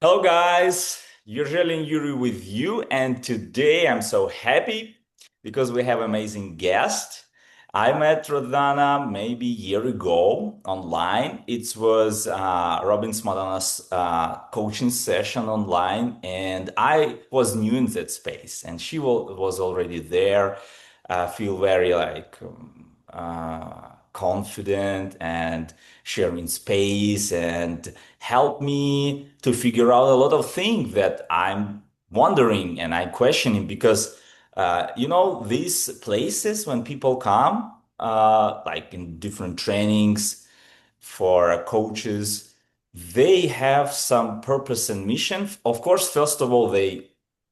Hello, guys. Usually Yuri with you, and today I'm so happy because we have amazing guest. I met Rosanna maybe a year ago online. It was Robbins-Madanes coaching session online, and I was new in that space, and she was already there. I feel very confident and sharing space and help me to figure out a lot of things that I'm wondering and I'm questioning because these places when people come like in different trainings for coaches, they have some purpose and mission. Of course, first of all, they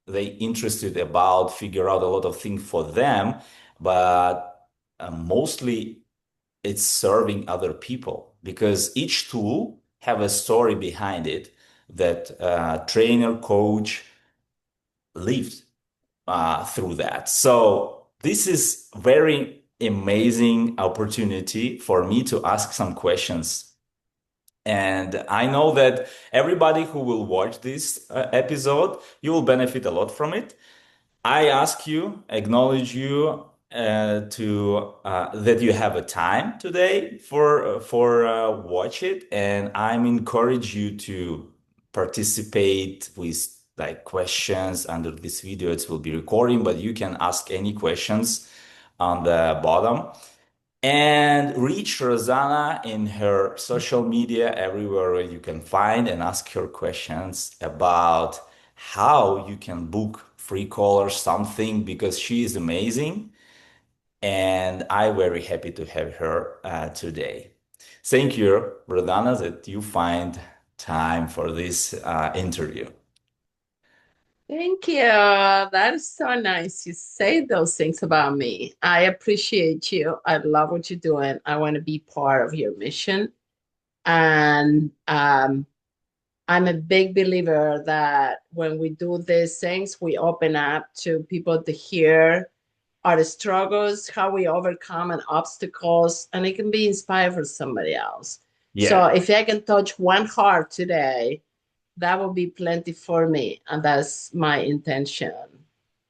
interested about figure out a lot of things for them, but mostly it's serving other people because each tool have a story behind it that trainer coach lived through that. So this is very amazing opportunity for me to ask some questions. And I know that everybody who will watch this episode, you will benefit a lot from it. I ask you, acknowledge you to that you have a time today for watch it, and I'm encourage you to participate with like questions under this video. It will be recording, but you can ask any questions on the bottom. And reach Rosanna in her social media everywhere where you can find and ask her questions about how you can book free call or something because she is amazing. And I'm very happy to have her today. Thank you, Rosanna, that you find time for this interview. Thank you. That is so nice. You say those things about me. I appreciate you. I love what you're doing. I want to be part of your mission. And I'm a big believer that when we do these things, we open up to people to hear our struggles, how we overcome and obstacles, and it can be inspired for somebody else. So Yeah. if I can touch one heart today, that will be plenty for me. And that's my intention.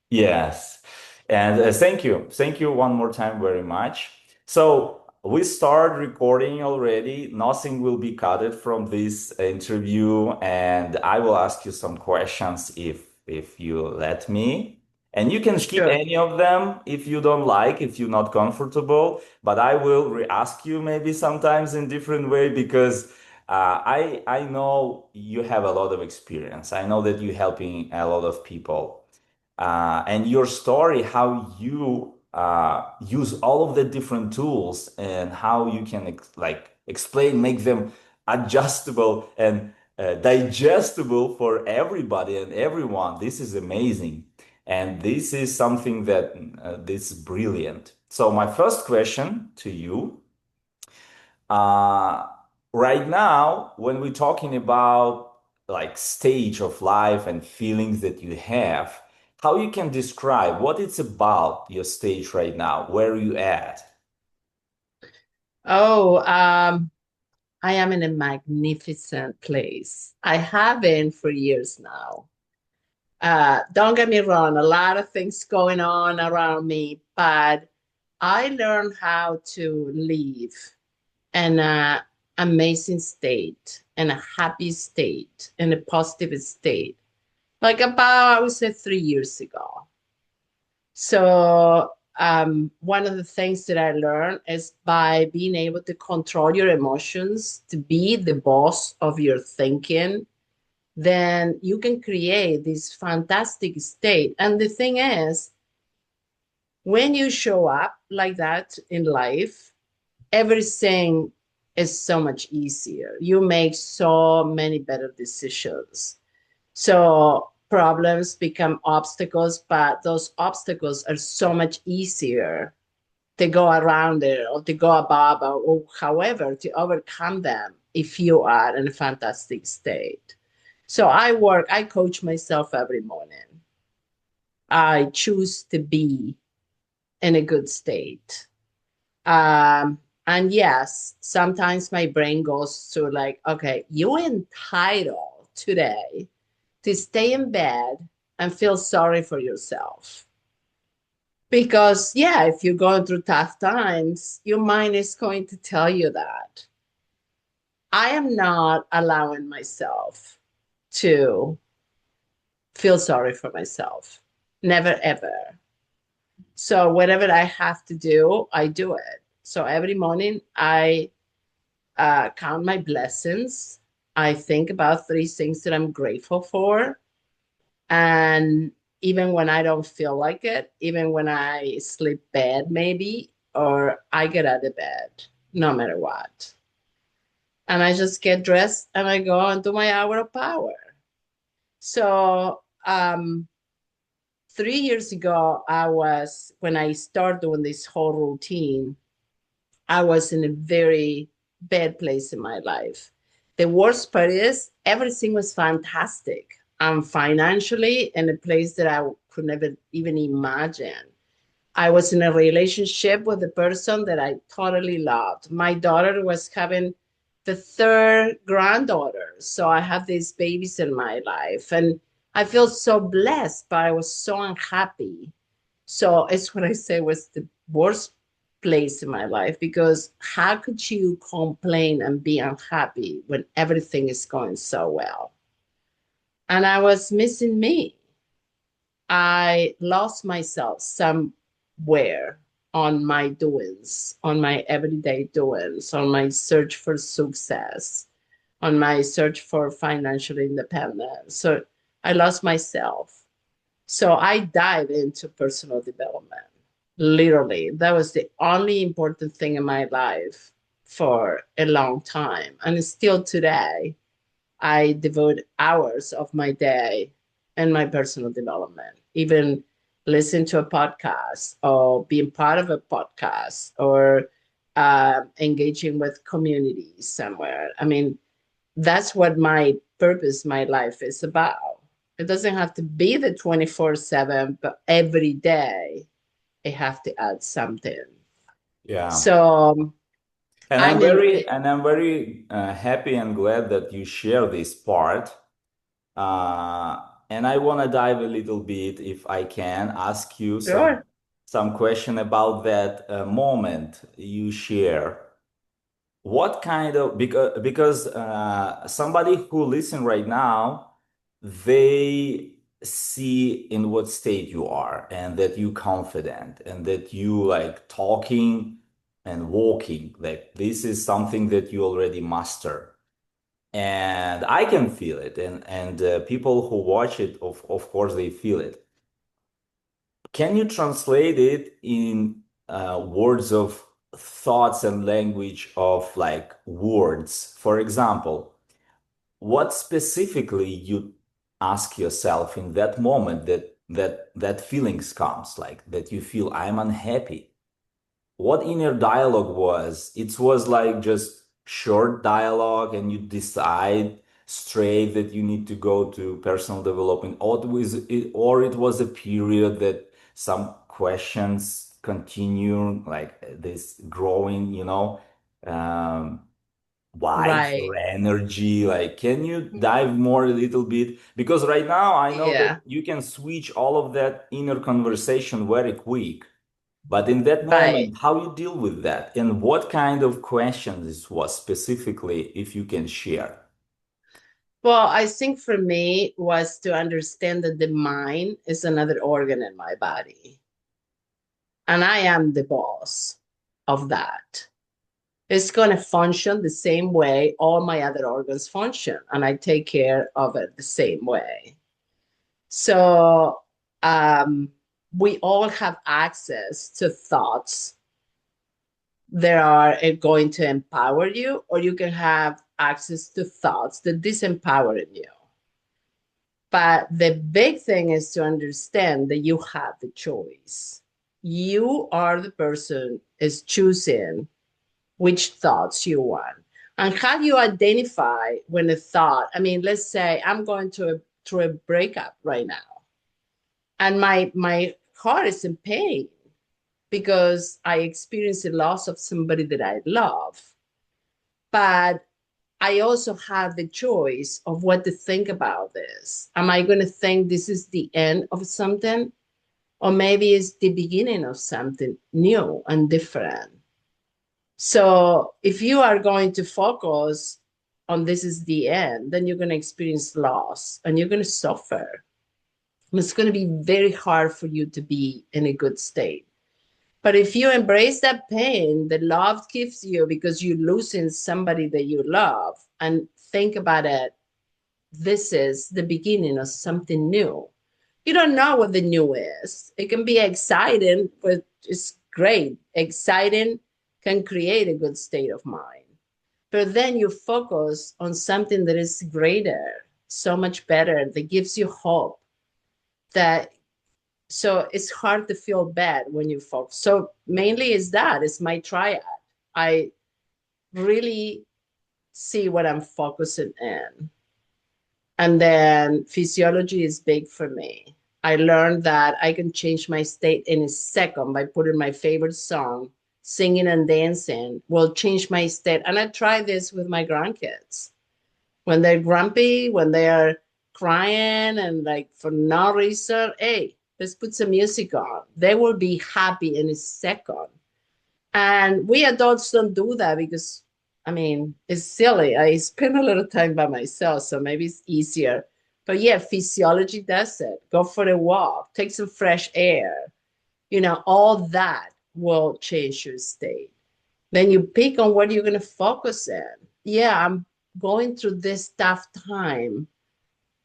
Yes. And thank you. Thank you one more time very much. So we start recording already. Nothing will be cut from this interview, and I will ask you some questions if you let me. And you can skip Sure. any of them if you don't like, if you're not comfortable, but I will re-ask you maybe sometimes in different way because I know you have a lot of experience. I know that you're helping a lot of people and your story, how you use all of the different tools and how you can explain, make them adjustable and digestible for everybody and everyone. This is amazing. And this is something that this is brilliant. So my first question to you, uh, right now, when we're talking about like stage of life and feelings that you have, how you can describe what it's about your stage right now, where you at? Oh, I am in a magnificent place. I have been for years now. Don't get me wrong, a lot of things going on around me, but I learned how to live in an amazing state, in a happy state, in a positive state, like about, I would say, 3 years ago. So, one of the things that I learned is by being able to control your emotions, to be the boss of your thinking, then you can create this fantastic state. And the thing is, when you show up like that in life, everything is so much easier. You make so many better decisions. So problems become obstacles, but those obstacles are so much easier to go around it or to go above or however to overcome them if you are in a fantastic state. So I coach myself every morning. I choose to be in a good state. And yes, sometimes my brain goes to like, okay, you entitled today. to stay in bed and feel sorry for yourself. Because, yeah, if you're going through tough times, your mind is going to tell you that. I am not allowing myself to feel sorry for myself. Never, ever. So, whatever I have to do, I do it. So, every morning, I count my blessings. I think about three things that I'm grateful for. And even when I don't feel like it, even when I sleep bad, maybe, or I get out of bed, no matter what. And I just get dressed and I go and do my hour of power. So, 3 years ago, when I started doing this whole routine, I was in a very bad place in my life. The worst part is everything was fantastic. I'm financially in a place that I could never even imagine. I was in a relationship with a person that I totally loved. My daughter was having the third granddaughter. So I have these babies in my life. And I feel so blessed, but I was so unhappy. So it's what I say was the worst place in my life because how could you complain and be unhappy when everything is going so well? And I was missing me. I lost myself somewhere on my doings, on my everyday doings, on my search for success, on my search for financial independence. So I lost myself. So I dive into personal development. Literally, that was the only important thing in my life for a long time. And still today, I devote hours of my day in my personal development, even listen to a podcast or being part of a podcast or engaging with communities somewhere. I mean, that's what my purpose, my life is about. It doesn't have to be the 24/7, but every day I have to add something. Yeah. So And I'm in, I'm very happy and glad that you share this part. And I want to dive a little bit, if I can, ask you sure, some question about that moment you share. What kind of, because somebody who listen right now, they see in what state you are and that you confident and that you like talking and walking, like this is something that you already master. And I can feel it, and people who watch it, of course, they feel it. Can you translate it in words of thoughts and language of like words? For example, what specifically you ask yourself in that moment that feelings comes, like that you feel I'm unhappy? What inner dialogue was? It was like just short dialogue and you decide straight that you need to go to personal development, or it was a period that some questions continue like this growing, um, why right. for energy, like can you dive more a little bit, because right now I know that Yeah, you can switch all of that inner conversation very quick, but in that right. moment, how you deal with that and what kind of questions this was specifically, if you can share. Well, I think for me was to understand that the mind is another organ in my body. And I am the boss of that. It's going to function the same way all my other organs function. And I take care of it the same way. So um, we all have access to thoughts that are going to empower you, or you can have access to thoughts that disempower you. But the big thing is to understand that you have the choice. You are the person is choosing which thoughts you want. And how do you identify when a thought, I mean, let's say I'm going through a breakup right now, and my heart is in pain because I experienced the loss of somebody that I love. But I also have the choice of what to think about this. Am I going to think this is the end of something? Or maybe it's the beginning of something new and different. So if you are going to focus on this is the end, then you're going to experience loss and you're going to suffer. And it's going to be very hard for you to be in a good state. But if you embrace that pain that love gives you because you're losing somebody that you love and think about it, this is the beginning of something new. You don't know what the new is. It can be exciting, but it's great. Exciting can create a good state of mind. But then you focus on something that is greater, so much better, that gives you hope. That so it's hard to feel bad when you focus. So mainly is that it's my triad. I really see what I'm focusing in. And then physiology is big for me. I learned that I can change my state in a second by putting my favorite song, singing and dancing will change my state. And I try this with my grandkids. When they're grumpy, when they're crying and like for no reason, hey, let's put some music on. They will be happy in a second. And we adults don't do that because, I mean, it's silly. I spend a lot of time by myself, so maybe it's easier. But yeah, physiology does it. Go for a walk, take some fresh air. All that will change your state. Then you pick on what you're going to focus in. Yeah, I'm going through this tough time,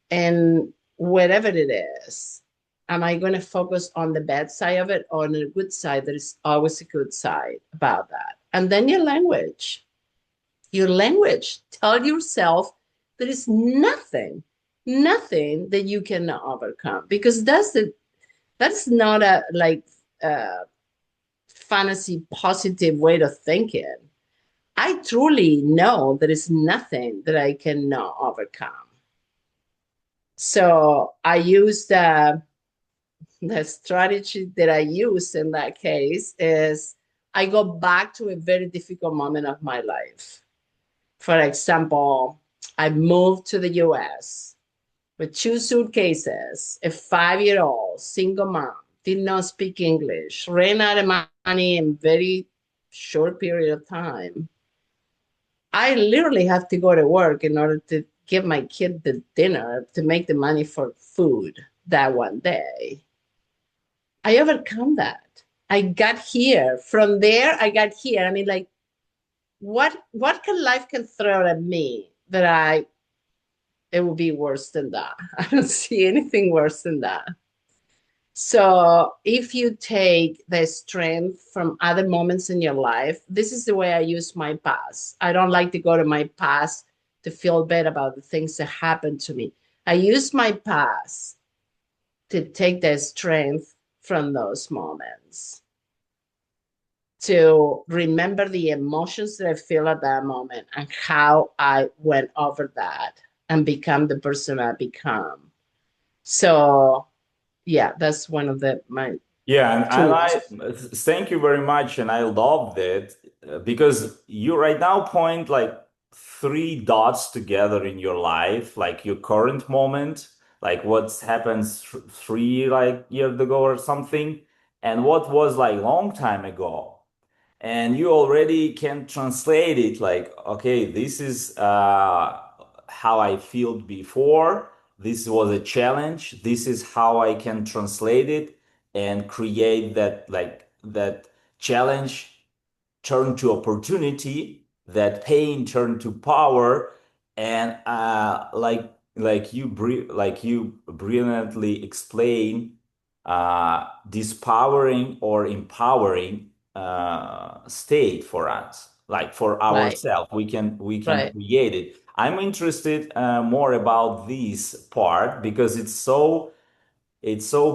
and whatever it is, am I going to focus on the bad side of it or on the good side? There is always a good side about that. And then your language, tell yourself there is nothing that you cannot overcome, because that's not a like fantasy positive way of thinking. I truly know there is nothing that I cannot overcome. So I use the strategy that I use in that case is I go back to a very difficult moment of my life. For example, I moved to the US with 2 suitcases, a 5-year-old single mom, did not speak English, ran out of money in very short period of time. I literally have to go to work in order to give my kid the dinner to make the money for food that one day. I overcome that. I got here. From there, I got here. I mean, like, what can life can throw at me that it will be worse than that? I don't see anything worse than that. So if you take the strength from other moments in your life, this is the way I use my past. I don't like to go to my past to feel bad about the things that happened to me. I use my past to take the strength from those moments, to remember the emotions that I feel at that moment and how I went over that and become the person I become. So yeah, that's one of my Yeah, and I tools. thank you very much, and I loved it because you right now point like three dots together in your life, like your current moment, like what's happened three like years ago or something, and what was like long time ago, and you already can translate it like, okay, this is how I feel before. This was a challenge. This is how I can translate it and create that like that challenge turn to opportunity, that pain turn to power, and like you brilliantly explain, dispowering or empowering state for us, like for Right, ourselves. We can right. create it. I'm interested more about this part because it's so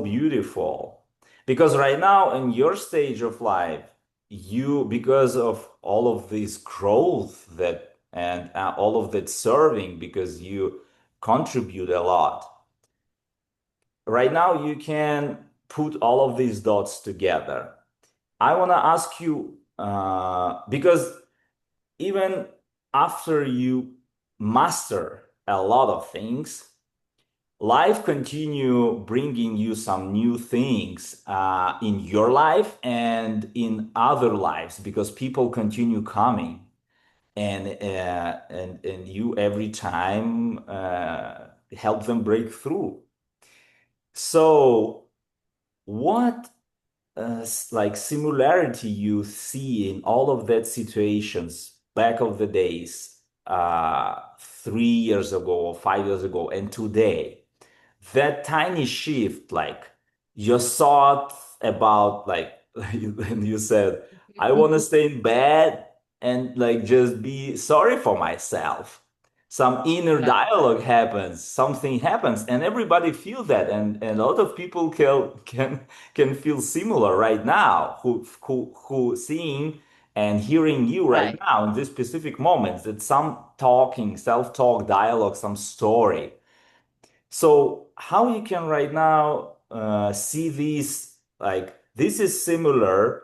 beautiful. Because right now in your stage of life, you, because of all of this growth that and all of that serving, because you contribute a lot. Right now you can put all of these dots together. I want to ask you because even after you master a lot of things, life continue bringing you some new things in your life and in other lives because people continue coming and you every time help them break through. So what like similarity you see in all of that situations back of the days 3 years ago or 5 years ago and today, that tiny shift, like your thought about like when you said, I want to stay in bed and like just be sorry for myself. Some inner Right, dialogue happens, something happens, and everybody feel that, and a lot of people can feel similar right now, who seeing and hearing you right right, now in this specific moments that some talking, self-talk, dialogue, some story. So how you can right now see these like this is similar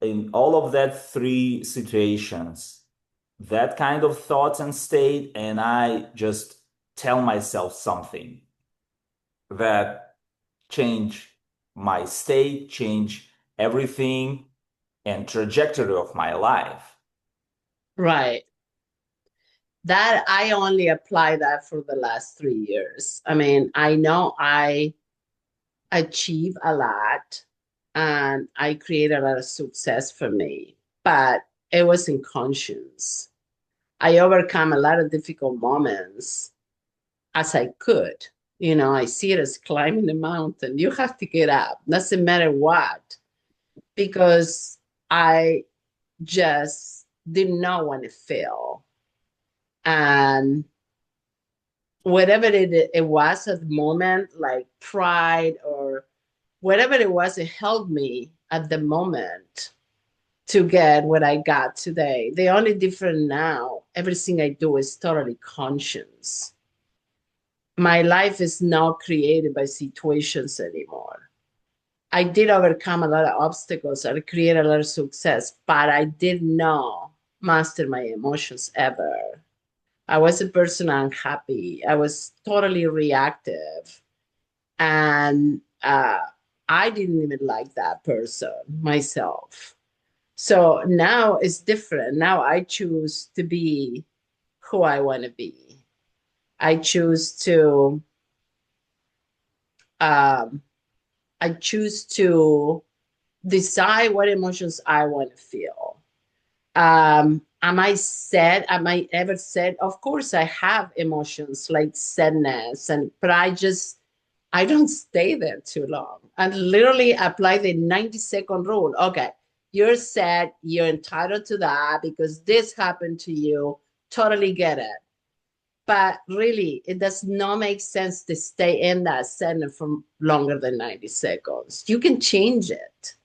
in all of that three situations, that kind of thoughts and state, and I just tell myself something that change my state, change everything and trajectory of my life. right. That I only apply that for the last 3 years. I mean, I know I achieve a lot and I create a lot of success for me, but it was in conscience. I overcome a lot of difficult moments as I could. You know, I see it as climbing a mountain. You have to get up, doesn't matter what, because I just did not want to fail. And whatever it was at the moment, like pride or whatever it was, it helped me at the moment to get what I got today. The only difference now, everything I do is totally conscious. My life is not created by situations anymore. I did overcome a lot of obstacles. I created a lot of success, but I did not master my emotions ever. I was a person unhappy. I was totally reactive. And I didn't even like that person myself. So now it's different. Now I choose to be who I want to be. I choose to um, I choose to decide what emotions I want to feel. Am I sad? Am I ever sad? Of course, I have emotions like sadness, and but I don't stay there too long. And literally apply the 90-second rule. Okay, you're sad. You're entitled to that because this happened to you. Totally get it. But really, it does not make sense to stay in that sadness for longer than 90 seconds. You can change it.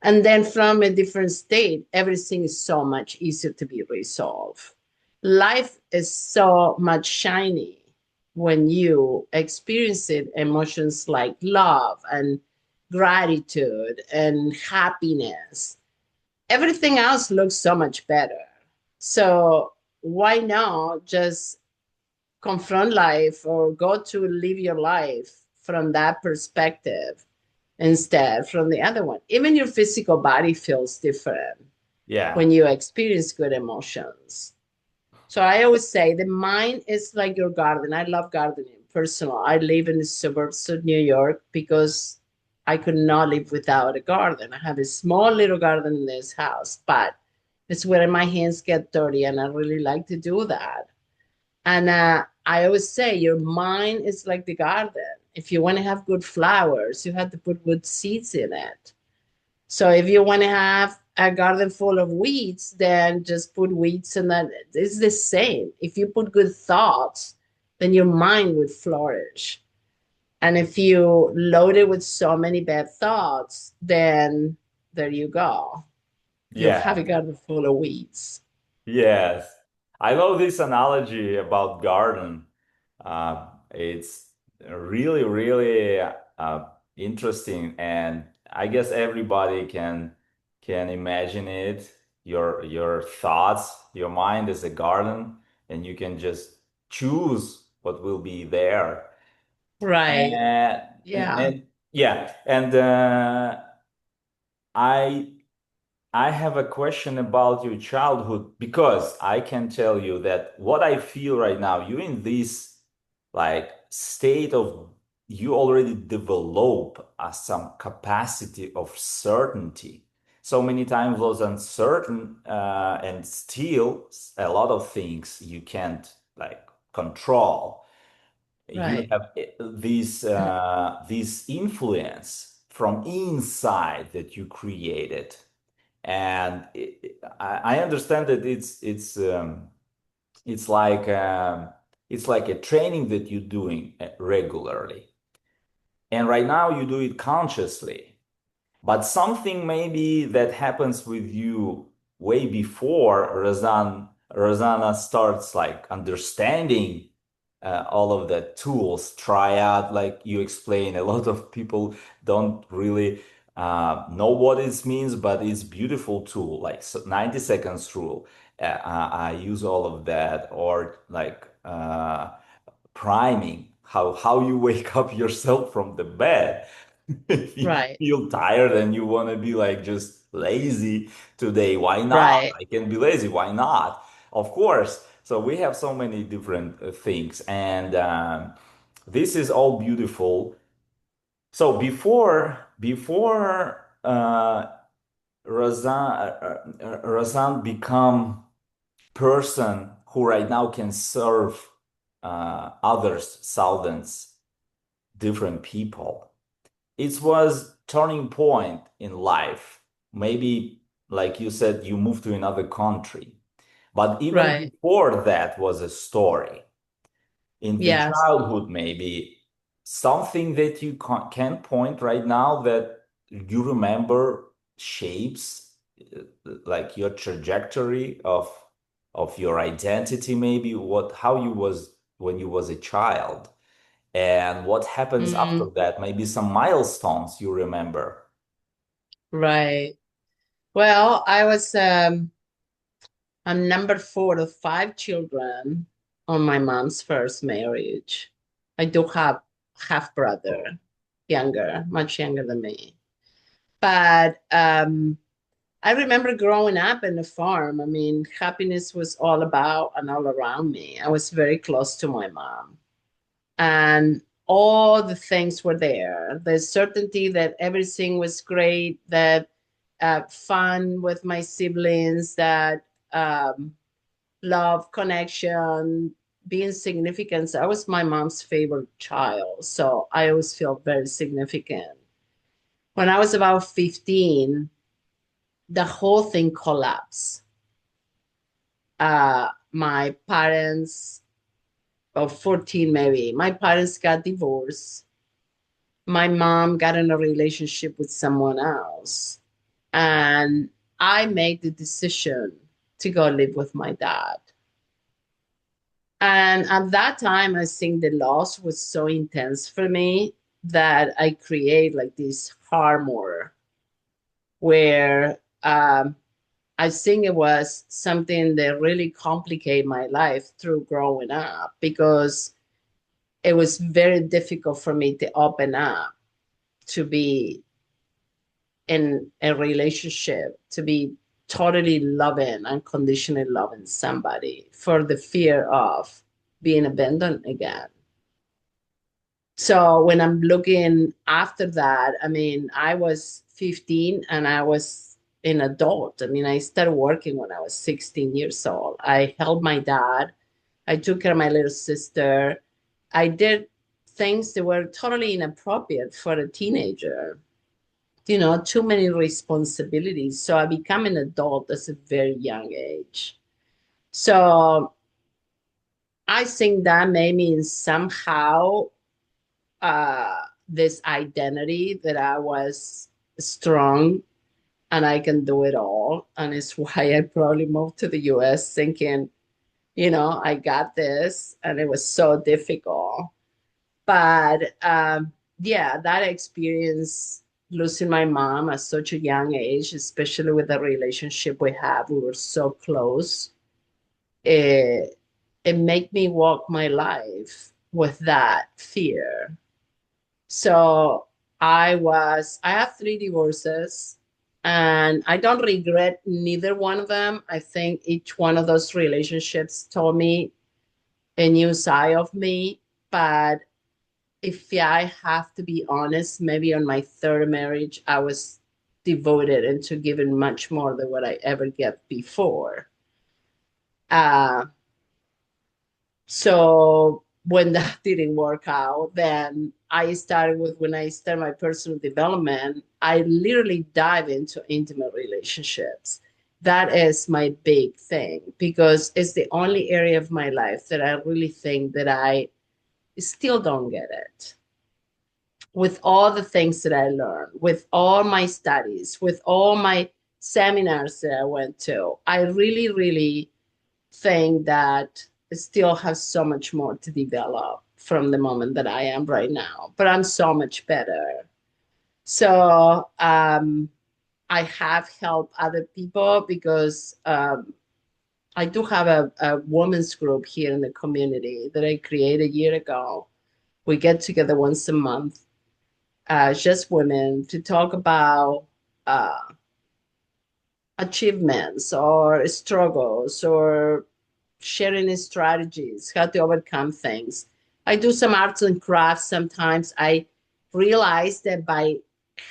And then from a different state, everything is so much easier to be resolved. Life is so much shiny when you experience it, emotions like love and gratitude and happiness. Everything else looks so much better. So why not just confront life or go to live your life from that perspective instead from the other one? Even your physical body feels different Yeah. when you experience good emotions. So I always say the mind is like your garden. I love gardening. Personal. I live in the suburbs of New York because I could not live without a garden. I have a small little garden in this house, but it's where my hands get dirty, and I really like to do that. And I always say your mind is like the garden. If you want to have good flowers, you have to put good seeds in it. So if you want to have a garden full of weeds, then just put weeds in that. It's the same. If you put good thoughts, then your mind would flourish. And if you load it with so many bad thoughts, then there you go. You'll have a Yeah. garden full of weeds. Yes. I love this analogy about garden. It's really, really interesting, and I guess everybody can imagine it. Your thoughts, your mind is a garden, and you can just choose what will be there. Right. And, Yeah. and yeah, and I I have a question about your childhood because I can tell you that what I feel right now, you in this like state of you already develop some capacity of certainty. So many times was uncertain and still a lot of things you can't like control. You Right. have this influence from inside that you created, and I understand that it's like it's like a training that you're doing regularly, and right now you do it consciously. But something maybe that happens with you way before Rosanna starts like understanding all of the tools, try out, like you explain. A lot of people don't really know what it means, but it's beautiful tool, like 90 seconds rule. I use all of that, or like priming, how you wake up yourself from the bed. If you Right. feel tired and you want to be like just lazy today, why not? Right. I can be lazy, why not? Of course. So we have so many different things, and this is all beautiful. So before Razan become person who right now can serve others, thousands, different people. It was turning point in life. Maybe, like you said, you moved to another country. But even Right. before that was a story. In the Yes. childhood, maybe something that you can point right now that you remember shapes like your trajectory of your identity, maybe what how you was when you was a child, and what happens after Mm, that, maybe some milestones you remember. right. Well, I'm number four of five children on my mom's first marriage. I do have half brother, younger, much younger than me. But I remember growing up in the farm. I mean, happiness was all about and all around me. I was very close to my mom, and all the things were there. The certainty that everything was great, that fun with my siblings, that love, connection, being significant. So I was my mom's favorite child. So I always felt very significant. When I was about 15, the whole thing collapsed. My parents, or 14 maybe, my parents got divorced. My mom got in a relationship with someone else. And I made the decision to go live with my dad. And at that time, I think the loss was so intense for me that I create like this armor where I think it was something that really complicated my life through growing up because it was very difficult for me to open up, to be in a relationship, to be totally loving, unconditionally loving somebody for the fear of being abandoned again. So when I'm looking after that, I mean, I was 15 and I was an adult. I mean, I started working when I was 16 years old. I helped my dad. I took care of my little sister. I did things that were totally inappropriate for a teenager. Too many responsibilities. So I became an adult at a very young age. So I think that made me somehow this identity that I was strong and I can do it all. And it's why I probably moved to the US thinking, I got this. And it was so difficult. But yeah, that experience losing my mom at such a young age, especially with the relationship we have, we were so close. it make me walk my life with that fear. So I have three divorces and I don't regret neither one of them. I think each one of those relationships taught me a new side of me. But if I have to be honest, maybe on my third marriage, I was devoted into giving much more than what I ever get before. Uh, so when that didn't work out, then when I started my personal development, I literally dive into intimate relationships. That is my big thing because it's the only area of my life that I really think that I still don't get it. With all the things that I learned, with all my studies, with all my seminars that I went to, I really, really think that I still have so much more to develop from the moment that I am right now. But I'm so much better. So I have helped other people because I do have a women's group here in the community that I created a year ago. We get together once a month, just women, to talk about uh, achievements or struggles or sharing strategies, how to overcome things. I do some arts and crafts sometimes. I realize that by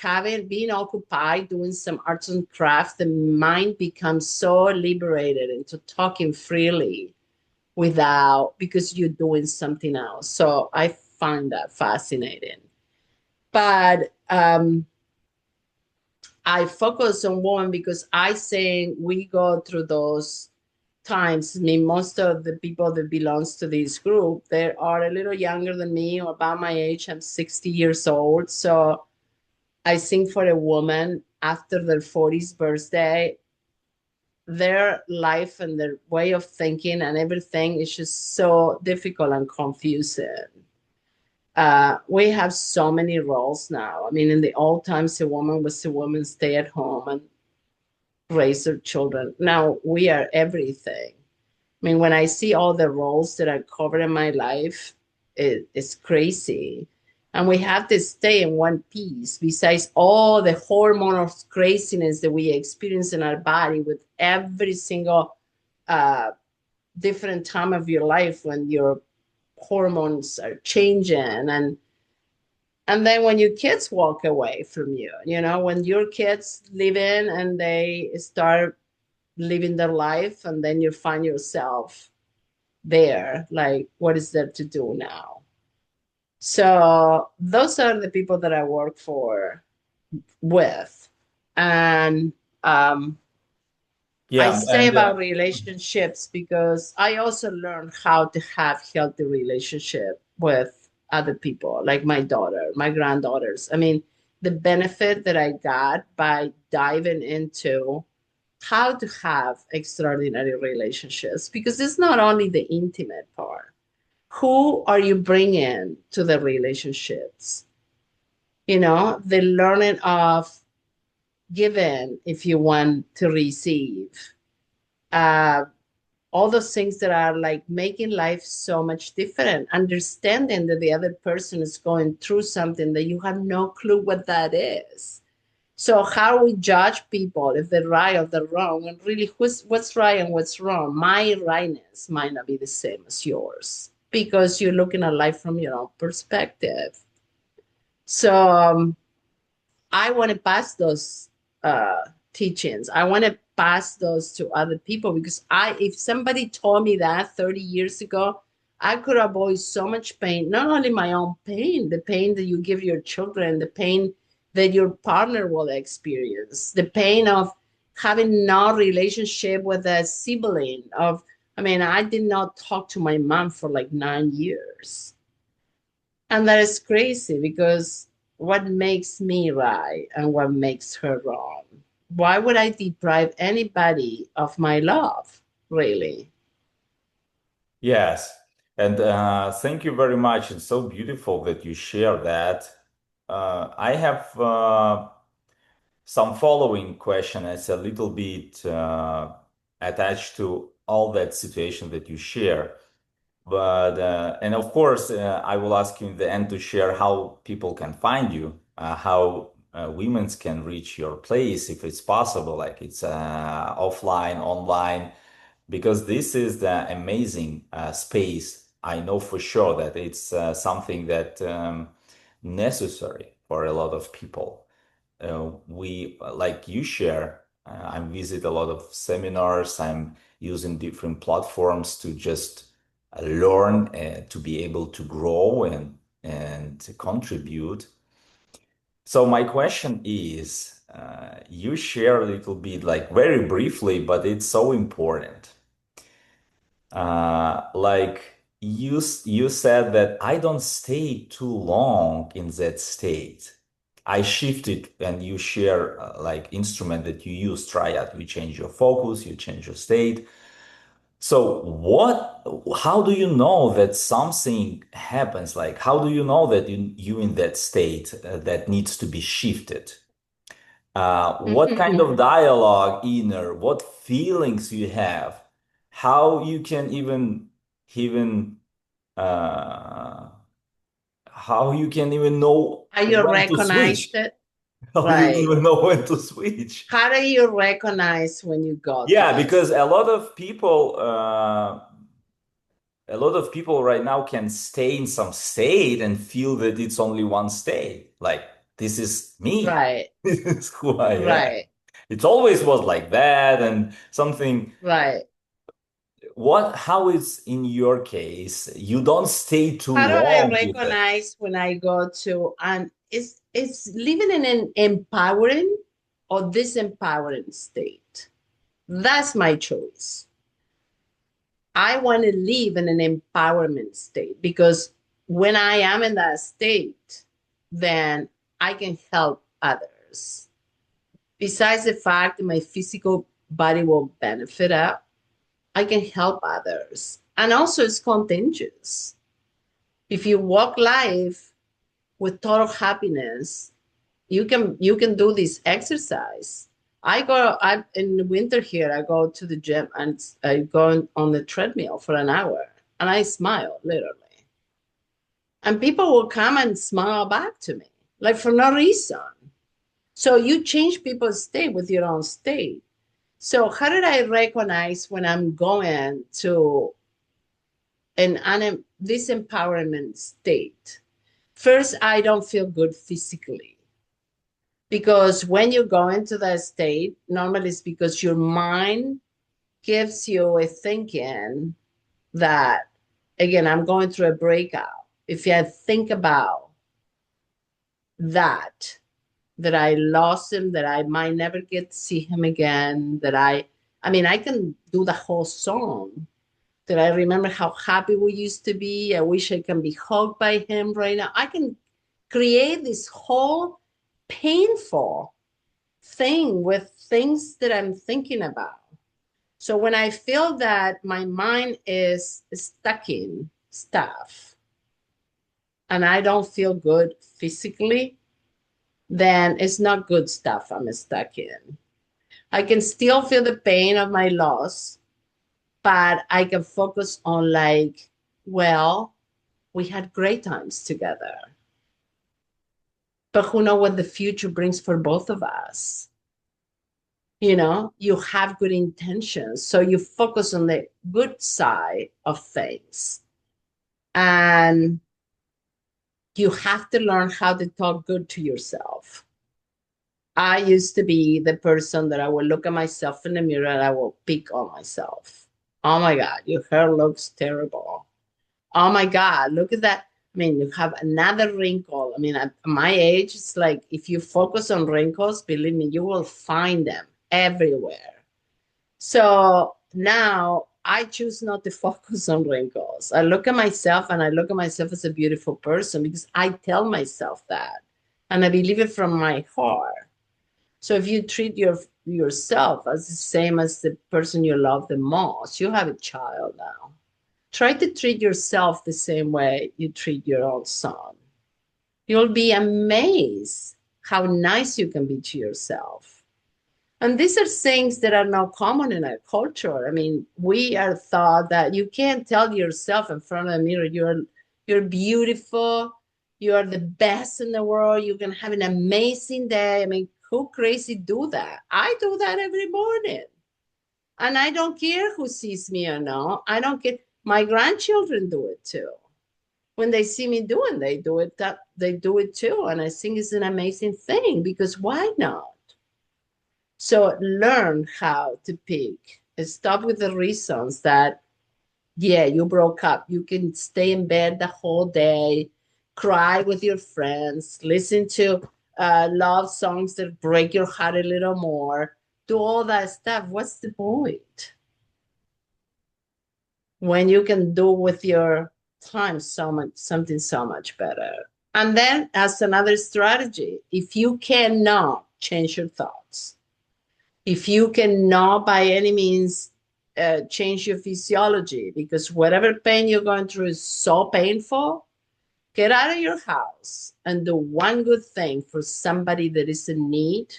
having been occupied doing some arts and crafts, the mind becomes so liberated into talking freely without because you're doing something else. So I find that fascinating. But I focus on women because I think we go through those times. I mean, most of the people that belongs to this group, they are a little younger than me or about my age. I'm 60 years old. So I think for a woman after their 40s birthday, their life and their way of thinking and everything is just so difficult and confusing. We have so many roles now. I mean, in the old times, a woman was a woman, stay at home and raise their children. Now we are everything. I mean, when I see all the roles that I covered in my life, it's crazy. And we have to stay in one piece, besides all the hormonal craziness that we experience in our body with every single uh, different time of your life when your hormones are changing. And then when your kids walk away from you, when your kids live in and they start living their life, and then you find yourself there, like, what is there to do now? So those are the people that I work for with. And I Yeah, say and about relationships because I also learned how to have healthy relationship with other people, like my daughter, my granddaughters. I mean, the benefit that I got by diving into how to have extraordinary relationships, because it's not only the intimate part. Who are you bringing to the relationships? The learning of giving if you want to receive. Uh, all those things that are like making life so much different. Understanding that the other person is going through something that you have no clue what that is. So how we judge people if they're right or they're wrong, and really what's right and what's wrong. My rightness might not be the same as yours because you're looking at life from your own perspective. So I want to pass those teachings. I want to pass those to other people because if somebody told me that 30 years ago, I could avoid so much pain, not only my own pain, the pain that you give your children, the pain that your partner will experience, the pain of having no relationship with a sibling I mean, I did not talk to my mom for like 9 years. And that is crazy because what makes me right and what makes her wrong? Why would I deprive anybody of my love, really? yes, and thank you very much. It's so beautiful that you share that. I have some following question. It's a little bit attached to all that situation that you share. But and of course, I will ask you in the end to share how people can find you, how women can reach your place if it's possible, like it's offline, online, because this is the amazing space. I know for sure that it's something that necessary for a lot of people. We like you share. I visit a lot of seminars. I'm using different platforms to just learn to be able to grow and to contribute. So my question is, you share a little bit, like very briefly, but it's so important. Like you said that I don't stay too long in that state. I shifted, and you share like instrument that you use, triad. You change your focus, you change your state. So how do you know that something happens? Like, how do you know that you in that state that needs to be shifted? What kind of dialogue inner, what feelings you have, how you can even uh, how you can even know How you when to recognize switch, it? how you Right. even know when to switch. How do you recognize when you go to Yeah, that because state? a lot of people right now can stay in some state and feel that it's only one state. Like, this is me. Right, This is who I am. right, It always was like that, and something. right. How is in your case? You don't stay too How do I long with it. recognize when I go to an is living in an empowering or disempowering state? That's my choice. I want to live in an empowerment state because when I am in that state, then I can help others. Besides the fact that my physical body will benefit up, I can help others. And also it's contagious. If you walk life with total happiness, you can do this exercise. I in the winter here, I go to the gym and I go on the treadmill for an hour and I smile literally. And people will come and smile back to me, like for no reason. So you change people's state with your own state. So how did I recognize when I'm going to an disempowerment state? First, I don't feel good physically because when you go into that state, normally it's because your mind gives you a thinking that, again, I'm going through a breakout. If I think about that, that I lost him, that I might never get to see him again, I mean, I can do the whole song. That I remember how happy we used to be. I wish I can be hugged by him right now. I can create this whole painful thing with things that I'm thinking about. So when I feel that my mind is stuck in stuff and I don't feel good physically, then it's not good stuff I'm stuck in. I can still feel the pain of my loss, but I can focus on like, well, we had great times together. But who knows what the future brings for both of us? You have good intentions. So you focus on the good side of things. And you have to learn how to talk good to yourself. I used to be the person that I would look at myself in the mirror and I will pick on myself. Oh my God, your hair looks terrible. Oh my God, look at that. I mean, you have another wrinkle. I mean, at my age, it's like if you focus on wrinkles, believe me, you will find them everywhere. So now I choose not to focus on wrinkles. I look at myself and I look at myself as a beautiful person because I tell myself that. And I believe it from my heart. So if you treat yourself as the same as the person you love the most, you have a child now. Try to treat yourself the same way you treat your own son. You'll be amazed how nice you can be to yourself. And these are things that are now common in our culture. I mean, we are taught that you can't tell yourself in front of the mirror, you're beautiful, you are the best in the world, you're gonna have an amazing day. I mean, who crazy do that? I do that every morning. And I don't care who sees me or not. I don't care. My grandchildren do it too. When they see me doing, they do it too. And I think it's an amazing thing because why not? So learn how to pick. Stop with the reasons that, yeah, you broke up. You can stay in bed the whole day, cry with your friends, listen to love songs that break your heart a little more, do all that stuff. What's the point? When you can do with your time so much, something so much better. And then as another strategy, if you cannot change your thoughts, if you cannot by any means change your physiology, because whatever pain you're going through is so painful, get out of your house and do one good thing for somebody that is in need,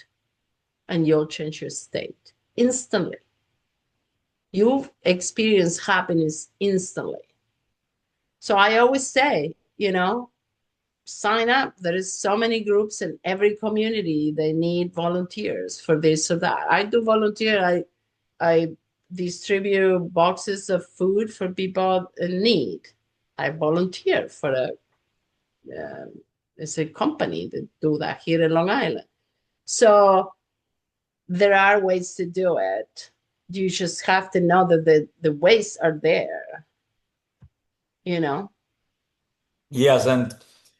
and you'll change your state instantly. You experience happiness instantly. So I always say, sign up. There is so many groups in every community. They need volunteers for this or that. I do volunteer. I distribute boxes of food for people in need. I volunteer for it's a company that do that here in Long Island. So there are ways to do it. You just have to know that the ways are there, you know? Yes, and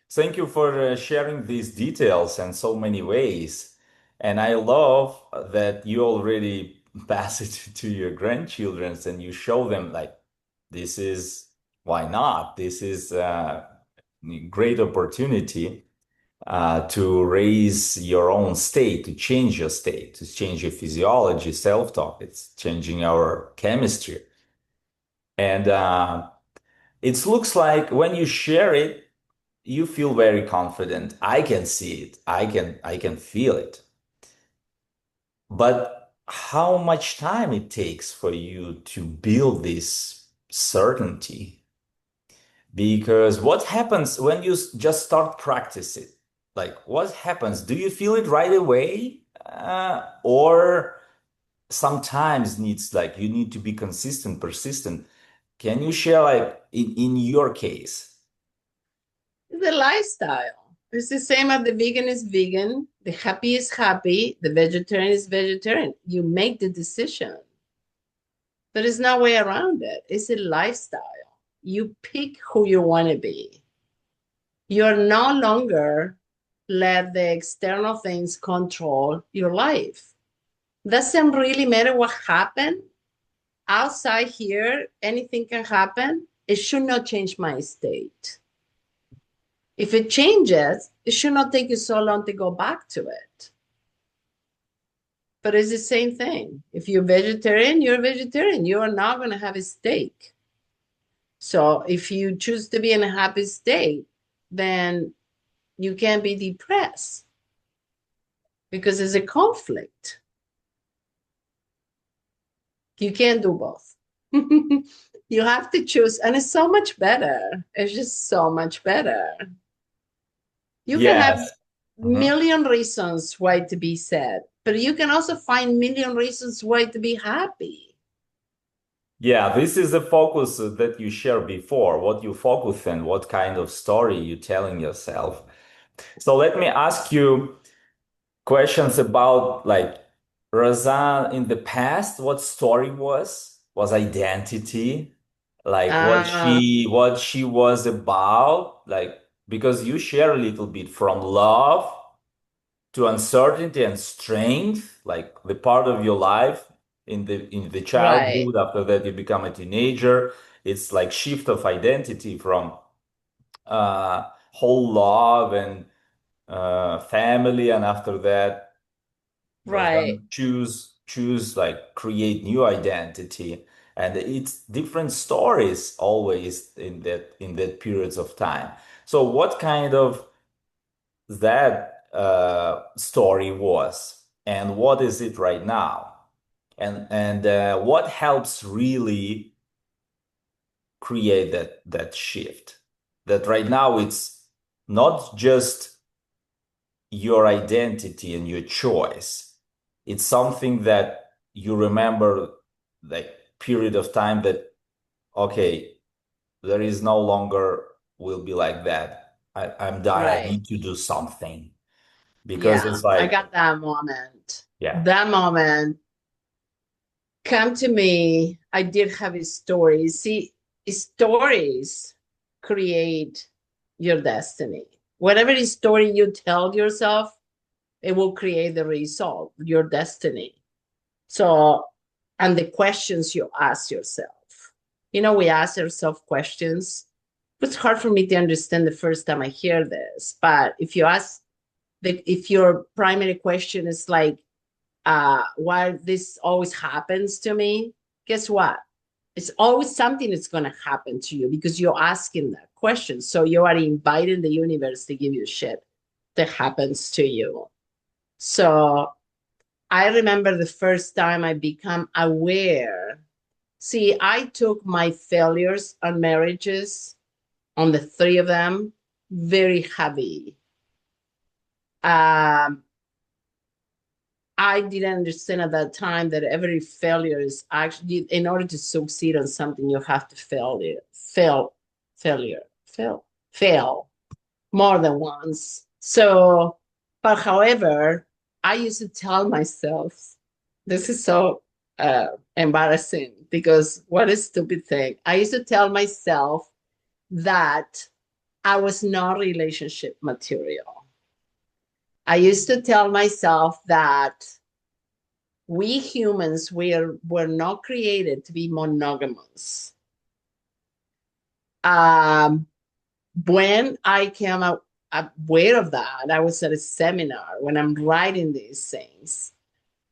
thank you for sharing these details in so many ways. And I love that you already pass it to your grandchildren and you show them like this is why not? This is a great opportunity to raise your own state, to change your state, to change your physiology, self-talk. It's changing our chemistry. And it looks like when you share it, you feel very confident. I can see it. I can feel it. But how much time it takes for you to build this certainty? Because what happens when you just start practicing? Like, what happens? Do you feel it right away? Or sometimes needs like you need to be consistent, persistent. Can you share like in your case? The lifestyle. It's the same as the vegan is vegan, the happy is happy, the vegetarian is vegetarian. You make the decision. There is no way around it. It's a lifestyle. You pick who you want to be. You're no longer let the external things control your life. Doesn't really matter what happened outside here, anything can happen. It should not change my state. If it changes, it should not take you so long to go back to it. But it's the same thing. If you're vegetarian, you're vegetarian. You are not going to have a steak. So if you choose to be in a happy state, then you can't be depressed because it's a conflict. You can't do both. You have to choose, and it's so much better. It's just so much better. You can have Yes. Mhm. million reasons why to be sad, but you can also find million reasons why to be happy. Yeah, this is the focus that you shared before, what you focus on, what kind of story you're telling yourself. So let me ask you questions about like Rosanna in the past, what story was identity, like Uh, what she was about, like because you share a little bit from love to uncertainty and strength, like the part of your life in the right, childhood. After that, you become a teenager. It's like shift of identity from whole love and family, and after that, right, choose like create new identity, and it's different stories always in that periods of time. So, what kind of that story was? and what is it right now, and what helps really create that shift. That right now it's not just your identity and your choice. It's something that you remember, like period of time that okay, there is no longer will be like that. I'm done. I Right. need to do something because Yeah, it's I like, got that moment. yeah. That moment come to me. I did have a story. See, stories create your destiny. Whatever story you tell yourself, it will create the result, your destiny. So, and the questions you ask yourself. We ask ourselves questions. It's hard for me to understand the first time I hear this, but if your primary question is like, why this always happens to me, guess what? It's always something that's going to happen to you because you're asking that question. So you are inviting the universe to give you shit that happens to you. So I remember the first time I become aware. See, I took my failures on marriages, on the three of them, very heavy. Um, I didn't understand at that time that every failure is actually, in order to succeed on something, you have to fail more than once. So, but however, I used to tell myself, this is so embarrassing because what a stupid thing. I used to tell myself that I was not relationship material. I used to tell myself that we humans were not created to be monogamous. Um, when I came out aware of that, I was at a seminar when I'm writing these things.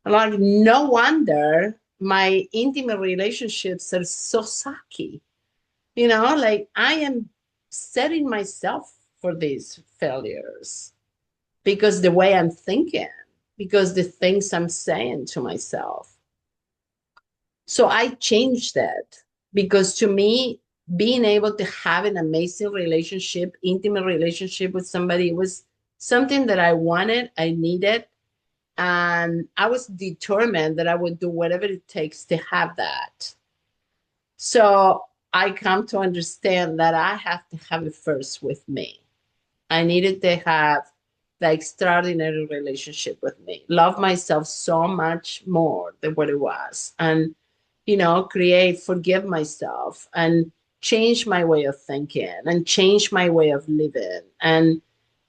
I'm like, no wonder my intimate relationships are so sucky. Like I am setting myself for these failures because the way I'm thinking, because the things I'm saying to myself. So I changed that because to me, being able to have an amazing relationship, intimate relationship with somebody was something that I wanted, I needed, and I was determined that I would do whatever it takes to have that. So I come to understand that I have to have it first with me. I needed to have the extraordinary relationship with me, love myself so much more than what it was, and forgive myself and change my way of thinking and change my way of living. And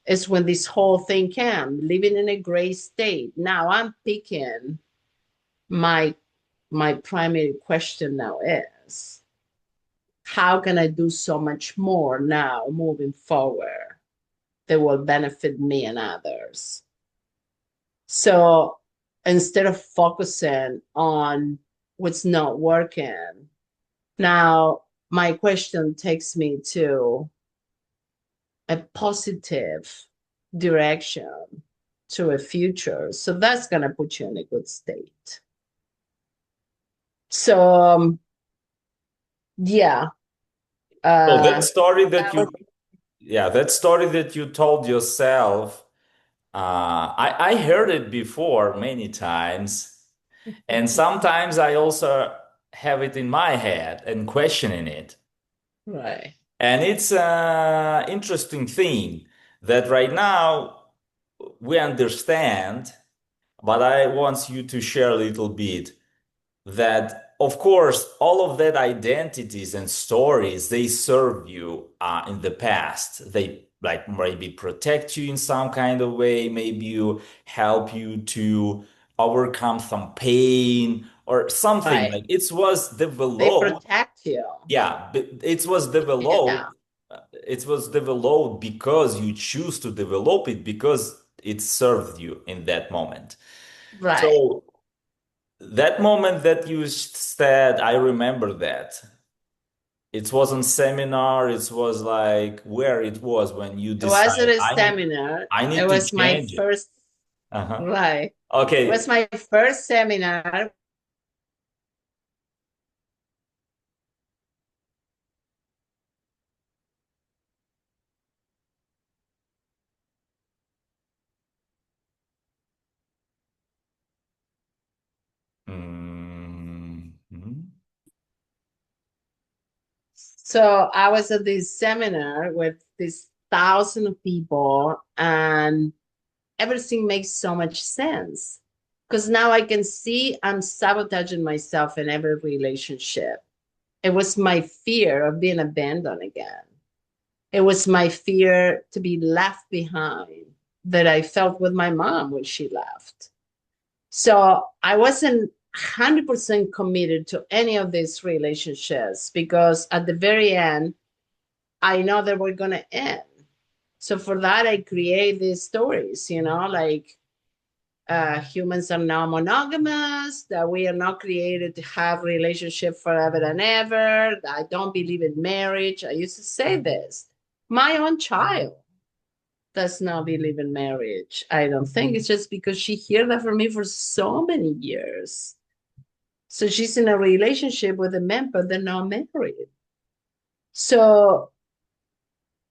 it's when this whole thing came, living in a gray state. Now I'm picking my my primary question now is how can I do so much more now moving forward that will benefit me and others? So instead of focusing on what's not working, now my question takes me to a positive direction to a future. So that's going to put you in a good state. So, yeah, So that uh, story that that was, you, yeah, that story that you told yourself, I heard it before many times, and sometimes I also have it in my head and questioning it. right. And it's an interesting thing that right now we understand, but I want you to share a little bit that of course all of that identities and stories they serve you in the past. They like maybe protect you in some kind of way, maybe you help you to overcome some pain or something. Right. Like it was They developed, protect you. yeah, but Yeah. it was developed because you choose to develop it because it served you in that moment. Right. So that moment that you said, I remember that. It wasn't seminar, it was like where it was when you It was at decide a seminar. I It need to was my change it. first. Uh-huh. Right. It was Okay. my first seminar. Mhm. So I was at this seminar with this thousand of people, and everything makes so much sense. Because now I can see I'm sabotaging myself in every relationship. It was my fear of being abandoned again. It was my fear to be left behind that I felt with my mom when she left. So I wasn't 100% committed to any of these relationships because at the very end, I know that we're going to end. So for that, I create these stories, like humans are now monogamous, that we are not created to have relationship forever and ever. I don't believe in marriage. I used to say this. My own child does not believe in marriage. I don't think it's just because she heard that from me for so many years. So she's in a relationship with a man, but they're not married. So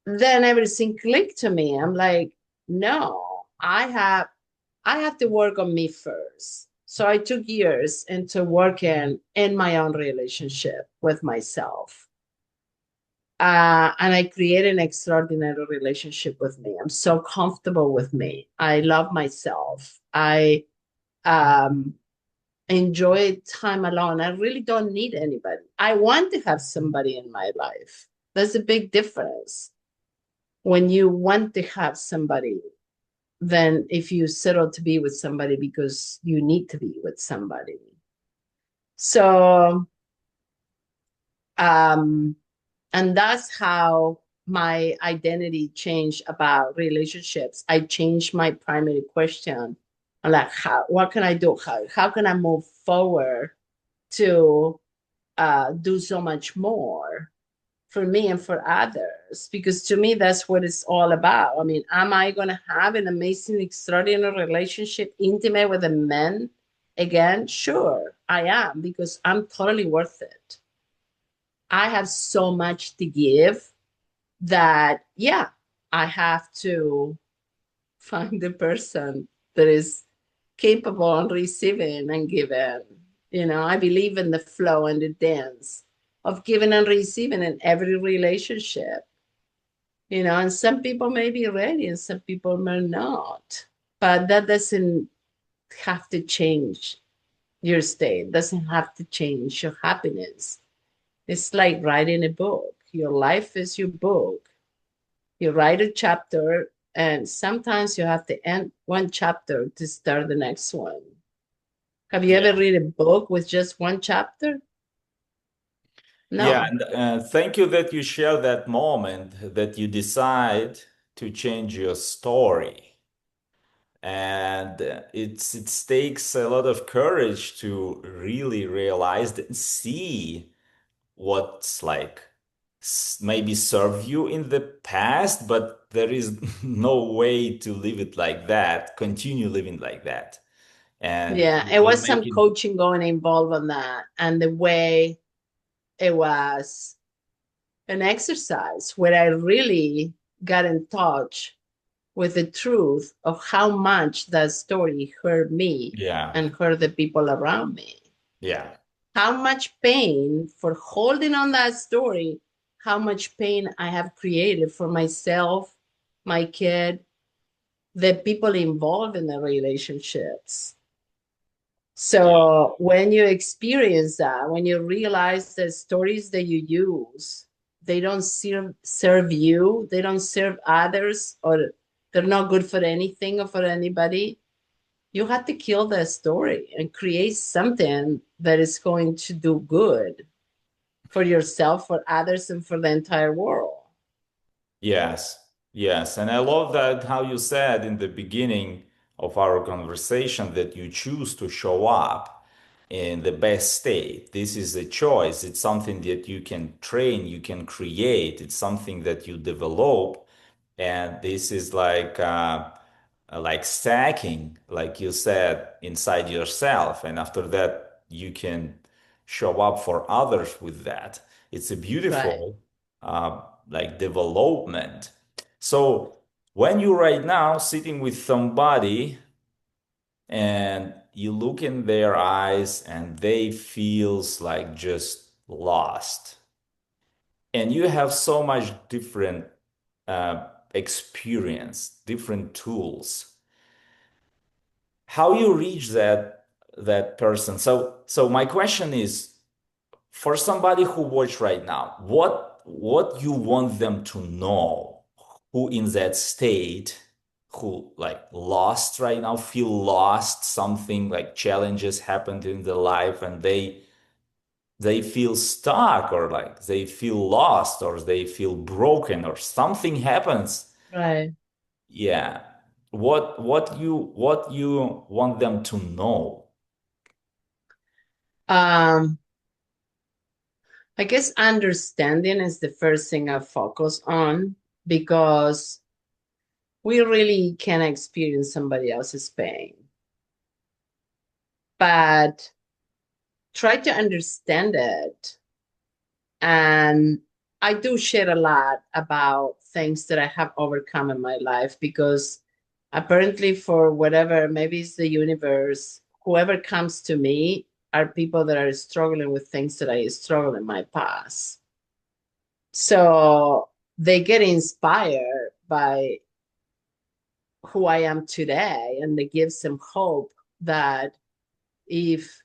then everything clicked to me. I'm like, no, I have to work on me first. So I took years into working in my own relationship with myself. And I created an extraordinary relationship with me. I'm so comfortable with me. I love myself. I um, enjoy time alone. I really don't need anybody. I want to have somebody in my life. There's a big difference when you want to have somebody than if you settle to be with somebody because you need to be with somebody. So, um, and that's how my identity changed about relationships. I changed my primary question. I'm like, what can I do? How can I move forward to do so much more for me and for others? Because to me, that's what it's all about. I mean, am I going to have an amazing, extraordinary relationship, intimate with a man again? Sure, I am, because I'm totally worth it. I have so much to give that, yeah, I have to find the person that is capable of receiving and giving. I believe in the flow and the dance of giving and receiving in every relationship. And some people may be ready and some people may not. But that doesn't have to change your state, doesn't have to change your happiness. It's like writing a book. Your life is your book. You write a chapter, and sometimes you have to end one chapter to start the next one. Have you ever Yeah. read a book with just one chapter? Yeah, No. and thank you that you share that moment that you decide to change your story. And it takes a lot of courage to really realize and see what's like maybe serve you in the past, but there is no way to live it like that, continue living like that. And Yeah, it it will was make some it, coaching going involved on that. And the way it was an exercise where I really got in touch with the truth of how much that story hurt me yeah, and hurt the people around me. yeah, How much pain for holding on that story, how much pain I have created for myself, my kid, the people involved in the relationships. yeah, So when you experience that, when you realize the stories that you use, they don't serve you, they don't serve others, or they're not good for anything or for anybody, you have to kill that story and create something that is going to do good for yourself, for others, and for the entire world. yes, yes. And I love that how you said in the beginning of our conversation that you choose to show up in the best state. This is a choice. It's something that you can train, you can create. It's something that you develop. And this is like like stacking, like you said, inside yourself. And after that, you can show up for others with that. It's a Right. beautiful like development. So when you right now sitting with somebody and you look in their eyes and they feels like just lost, and you have so much different experience, different tools, how you reach that person. So my question is, for somebody who watch right now, what you want them to know, who in that state, who like lost right now, feel lost, something like challenges happened in their life and they feel stuck, or like they feel lost, or they feel broken, or something happens. Right. Yeah. What you want them to know? Um, I guess understanding is the first thing I focus on because we really can experience somebody else's pain, but try to understand it. And I do share a lot about things that I have overcome in my life because apparently, for whatever, maybe it's the universe, whoever comes to me are people that are struggling with things that I struggled in my past. So they get inspired by who I am today, and it gives them hope that if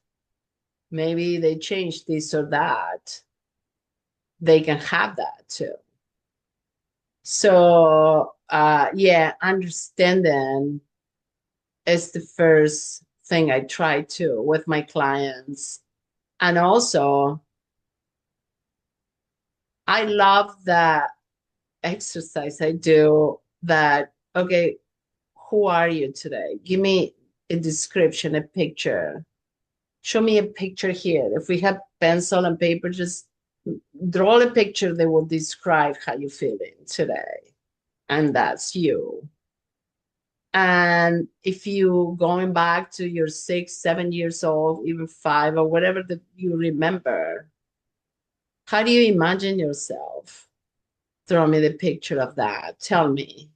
maybe they change this or that, they can have that too. So, yeah, understanding is the first thing I try to with my clients. And also, I love that exercise I do that, okay, who are you today? Give me a description, a picture. Show me a picture here. If we have pencil and paper, just draw a picture that will describe how you're feeling today. And that's you. And if you going back to your 6, 7 years old, even 5 or whatever that you remember, how do you imagine yourself? Throw me the picture of that. Tell me,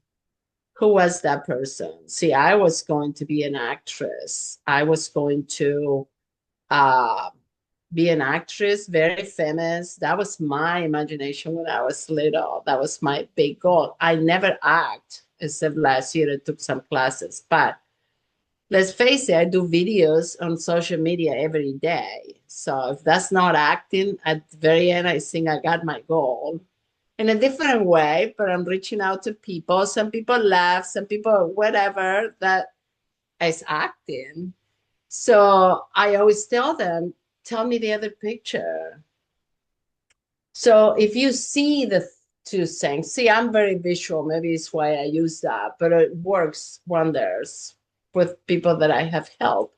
who was that person? See, I was going to be an actress. I was going to uh, be an actress, very famous. That was my imagination when I was little. That was my big goal. I never act, except last year I took some classes. But let's face it, I do videos on social media every day. So if that's not acting, at the very end, I think I got my goal in a different way, but I'm reaching out to people. Some people laugh, some people, whatever, that is acting. So I always tell them, tell me the other picture. So if you see the two things, see, I'm very visual. Maybe it's why I use that, but it works wonders with people that I have helped.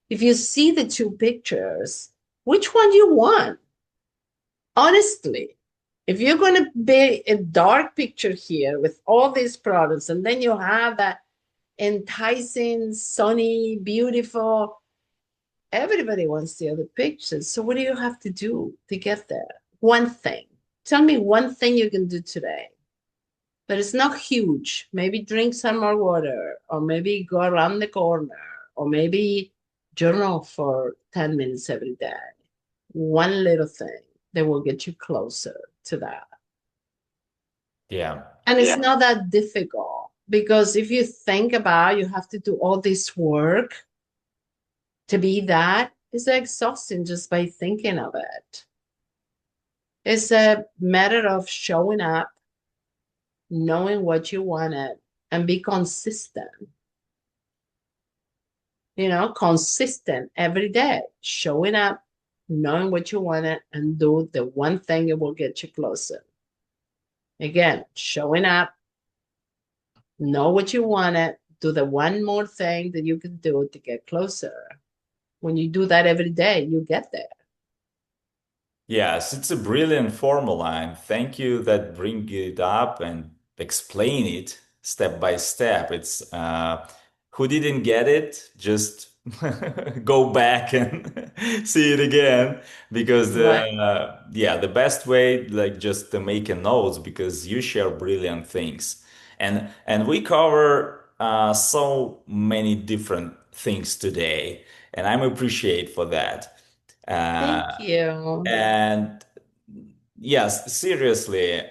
If you see the two pictures, which one you want? Honestly, if you're going to be a dark picture here with all these products, and then you have that enticing, sunny, beautiful, everybody wants the other pictures. So what do you have to do to get there? One thing. Tell me one thing you can do today that is not huge. Maybe drink some more water, or maybe go around the corner, or maybe journal for 10 minutes every day. One little thing that will get you closer to that. Yeah. And it's not that difficult because if you think about you have to do all this work to be that, it's exhausting just by thinking of it. It's a matter of showing up, knowing what you wanted, and be consistent. Consistent every day, showing up, knowing what you wanted, and do the one thing that will get you closer. Again, showing up, know what you wanted, do the one more thing that you can do to get closer. When you do that every day, you get there. Yes, it's a brilliant formula, and thank you that bring it up and explain it step by step. It's who didn't get it, just go back and see it again because Right. the best way like just to make a notes because you share brilliant things and we cover so many different things today and I'm appreciate for that Thank uh, you. and yes, seriously,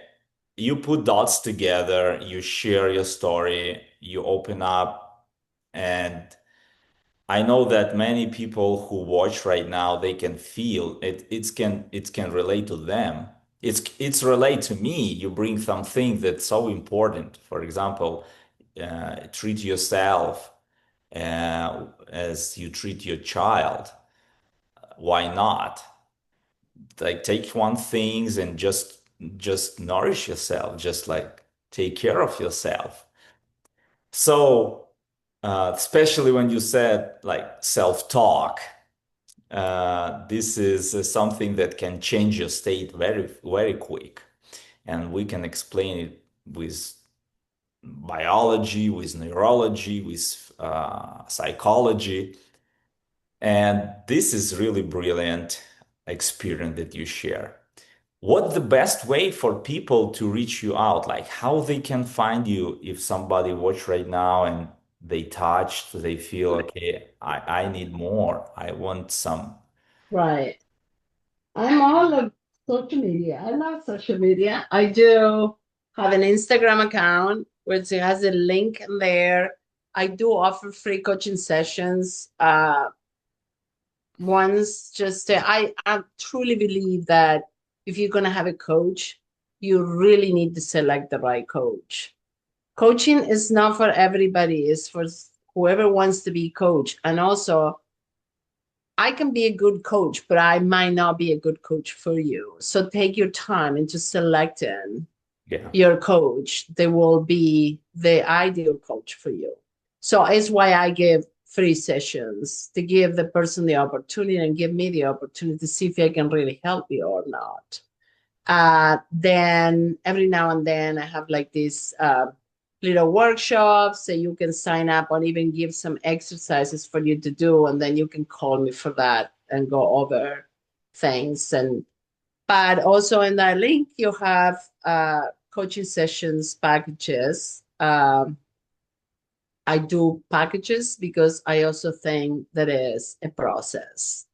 you put dots together, you share your story, you open up, and I know that many people who watch right now, they can feel it, it can relate to them. It's relate to me. You bring something that's so important. For example, treat yourself as you treat your child. Why not? Like take one things and just nourish yourself, just like take care of yourself. So especially when you said like self-talk, this is something that can change your state very very quick, and we can explain it with biology, with neurology, with psychology. And this is really brilliant experience that you share. What's the best way for people to reach you out? Like how they can find you if somebody watch right now and they touched, they feel okay, I need more. I want some. Right. I'm all of social media. I love social media. I do have an Instagram account which has a link in there. I do offer free coaching sessions. Once just I truly believe that if you're gonna have a coach, you really need to select the right coach. Coaching is not for everybody, it's for whoever wants to be coach. And also I can be a good coach, but I might not be a good coach for you. So take your time into selecting Yeah. your coach. They will be the ideal coach for you. So it's why I give free sessions to give the person the opportunity and give me the opportunity to see if I can really help you or not. Then every now and then I have like these little workshops so you can sign up and even give some exercises for you to do, and then you can call me for that and go over things. And but also in that link you have coaching sessions packages. I do packages because I also think that is a process.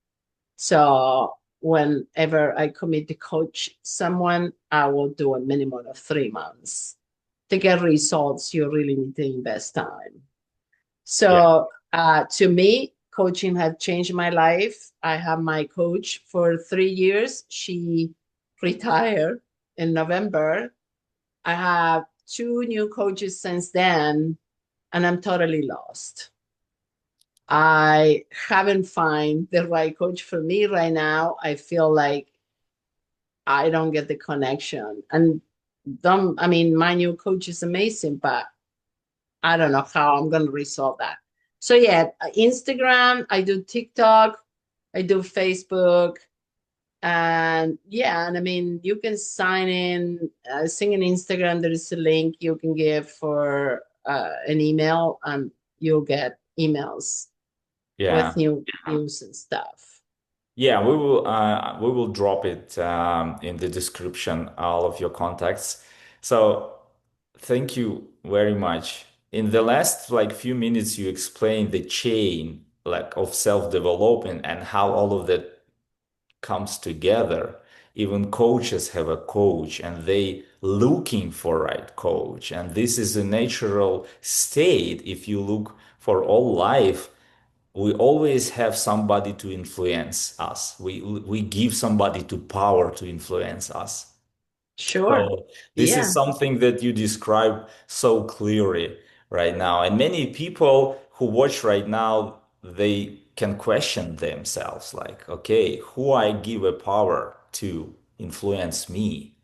So whenever I commit to coach someone, I will do a minimum of 3 months. To get results, you really need to invest time. Yeah. So to me, coaching had changed my life. I have my coach for 3 years. She retired in November. I have two new coaches since then, and I'm totally lost. I haven't found the right coach for me right now. I feel like I don't get the connection. And I mean, my new coach is amazing, but I don't know how I'm going to resolve that. So yeah, Instagram, I do TikTok, I do Facebook, and yeah, and I mean, you can sign in, sing in Instagram. There is a link you can give for an email, and you'll get emails with Yeah. new news and stuff. Yeah, we will drop it in the description, all of your contacts. So thank you very much. In the last like few minutes, you explained the chain like of self-development and how all of that comes together. Even coaches have a coach and they looking for right coach. And this is a natural state. If you look for all life, we always have somebody to influence us. We give somebody to power to influence us. Sure. So this is Yeah. something that you describe so clearly right now. And many people who watch right now, they can question themselves like, okay, who I give a power to influence me?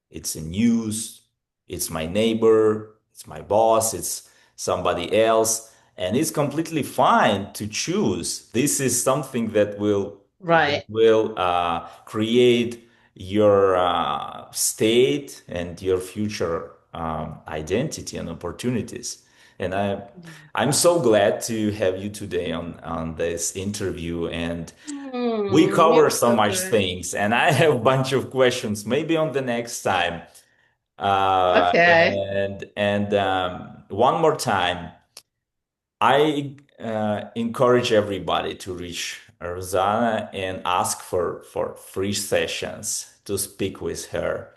It's the news, it's my neighbor, it's my boss, it's somebody else. And it's completely fine to choose. This is something that Right. will create your state and your future identity and opportunities. And I'm so glad to have you today on this interview. And we cover You're so so much good. things, and I have a bunch of questions. Maybe on the next time. Okay. One more time, I encourage everybody to reach Rosanna and ask for free sessions to speak with her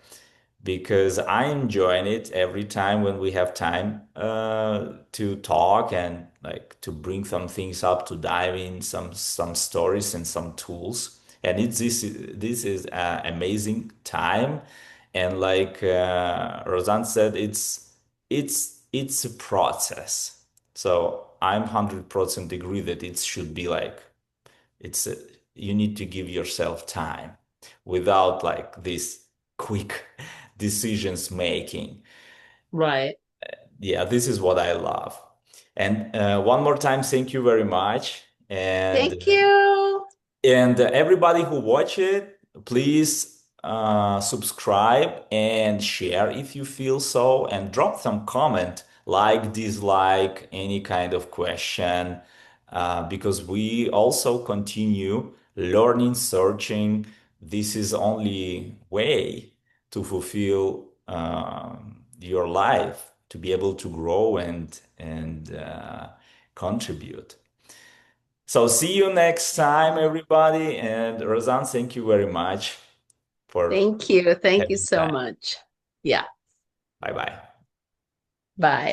because I enjoy it every time when we have time to talk and like to bring some things up to dive in some stories and some tools. And this is an amazing time, and like Rosanne said, it's a process. So I'm 100% agree that it should be like it's a, you need to give yourself time without like this quick decisions making. Right. Yeah, this is what I love. And one more time, thank you very much. Thank you. And everybody who watch it, please subscribe and share if you feel so, and drop some comment, like, dislike, any kind of question, because we also continue learning, searching. This is only way to fulfill your life, to be able to grow and contribute. So see you next time, everybody. And Roseanne, thank you very much for Thank you. Thank you having so time. much. Yeah. Bye bye. Bye.